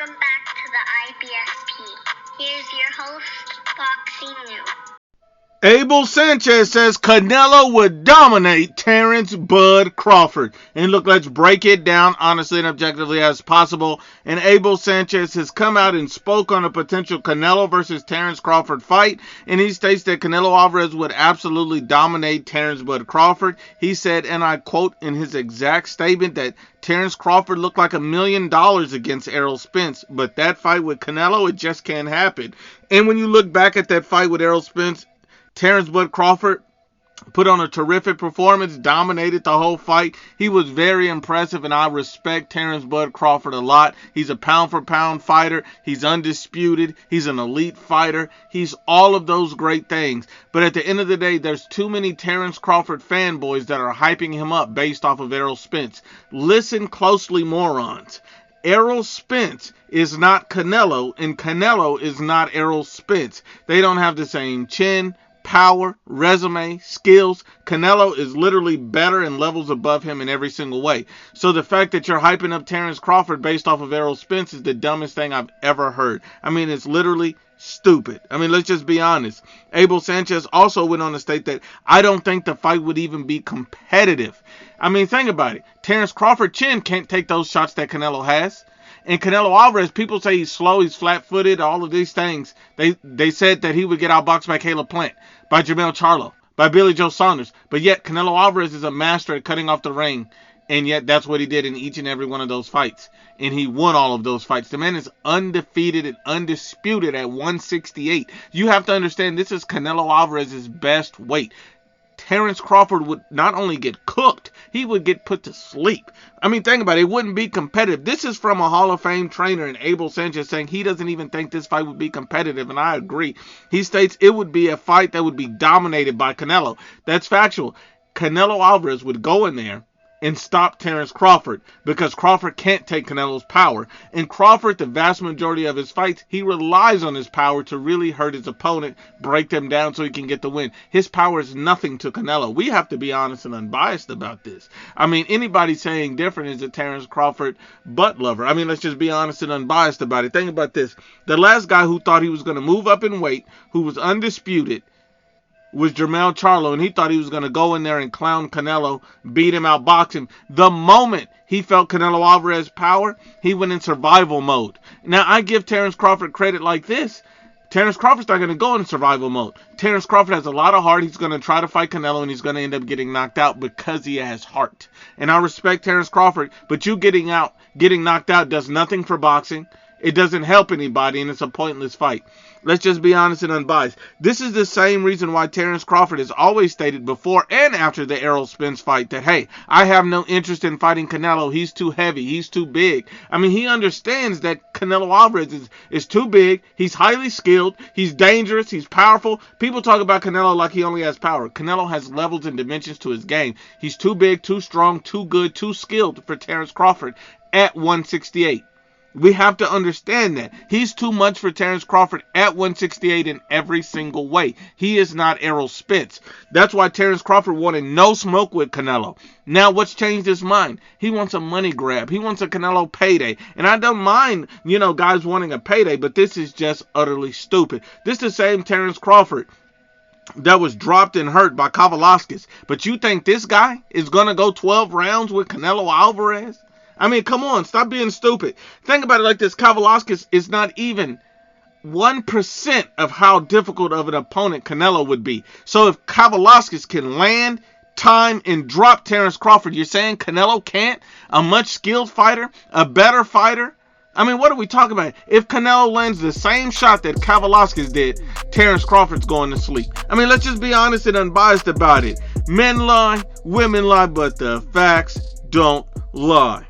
Welcome back to the IBFP. Here's your host, Boxing New. Abel Sanchez says Canelo would dominate Terence Bud Crawford. And look, let's break it down honestly and objectively as possible. And Abel Sanchez has come out and spoke on a potential Canelo versus Terence Crawford fight. And he states that Canelo Alvarez would absolutely dominate Terence Bud Crawford. He said, and I quote in his exact statement, that Terence Crawford looked like $1 million against Errol Spence. But that fight with Canelo, it just can't happen. And when you look back at that fight with Errol Spence, Terence Bud Crawford put on a terrific performance, dominated the whole fight. He was very impressive, and I respect Terence Bud Crawford a lot. He's a pound-for-pound fighter. He's undisputed. He's an elite fighter. He's all of those great things. But at the end of the day, there's too many Terence Crawford fanboys that are hyping him up based off of Errol Spence. Listen closely, morons. Errol Spence is not Canelo, and Canelo is not Errol Spence. They don't have the same chin, power, resume, skills. Canelo is literally better and levels above him in every single way. So the fact that you're hyping up Terence Crawford based off of Errol Spence is the dumbest thing I've ever heard. I mean, it's literally stupid. I mean, let's just be honest. Abel Sanchez also went on to state that I don't think the fight would even be competitive. I mean, think about it. Terence Crawford chin can't take those shots that Canelo has. And Canelo Alvarez, people say he's slow, he's flat-footed, all of these things. They said that he would get outboxed by Caleb Plant, by Jermell Charlo, by Billy Joe Saunders. But yet, Canelo Alvarez is a master at cutting off the ring. And yet, that's what he did in each and every one of those fights. And he won all of those fights. The man is undefeated and undisputed at 168. You have to understand, this is Canelo Alvarez's best weight. Terence Crawford would not only get cooked, he would get put to sleep. I mean, think about it. It wouldn't be competitive. This is from a Hall of Fame trainer, and Abel Sanchez saying he doesn't even think this fight would be competitive, and I agree. He states it would be a fight that would be dominated by Canelo. That's factual. Canelo Alvarez would go in there and stop Terence Crawford because Crawford can't take Canelo's power. And Crawford, the vast majority of his fights, he relies on his power to really hurt his opponent, break them down so he can get the win. His power is nothing to Canelo. We have to be honest and unbiased about this. I mean, anybody saying different is a Terence Crawford butt lover. I mean, let's just be honest and unbiased about it. Think about this. The last guy who thought he was going to move up in weight, who was undisputed, was Jermell Charlo, and he thought he was going to go in there and clown Canelo, beat him, outbox him. The moment he felt Canelo Alvarez's power, he went in survival mode. Now, I give Terence Crawford credit like this. Terence Crawford's not going to go in survival mode. Terence Crawford has a lot of heart. He's going to try to fight Canelo, and he's going to end up getting knocked out because he has heart. And I respect Terence Crawford, but you getting knocked out does nothing for boxing. It doesn't help anybody, and it's a pointless fight. Let's just be honest and unbiased. This is the same reason why Terence Crawford has always stated before and after the Errol Spence fight that, hey, I have no interest in fighting Canelo. He's too heavy. He's too big. I mean, he understands that Canelo Alvarez is too big. He's highly skilled. He's dangerous. He's powerful. People talk about Canelo like he only has power. Canelo has levels and dimensions to his game. He's too big, too strong, too good, too skilled for Terence Crawford at 168. We have to understand that. He's too much for Terence Crawford at 168 in every single way. He is not Errol Spence. That's why Terence Crawford wanted no smoke with Canelo. Now, what's changed his mind? He wants a money grab. He wants a Canelo payday. And I don't mind, guys wanting a payday, but this is just utterly stupid. This is the same Terence Crawford that was dropped and hurt by Kavalauskas. But you think this guy is going to go 12 rounds with Canelo Alvarez? I mean, come on, stop being stupid. Think about it like this. Kavalauskas is not even 1% of how difficult of an opponent Canelo would be. So if Kavalauskas can land, time, and drop Terence Crawford, you're saying Canelo can't? A much skilled fighter? A better fighter? I mean, what are we talking about? If Canelo lands the same shot that Kavalauskas did, Terence Crawford's going to sleep. I mean, let's just be honest and unbiased about it. Men lie, women lie, but the facts don't lie.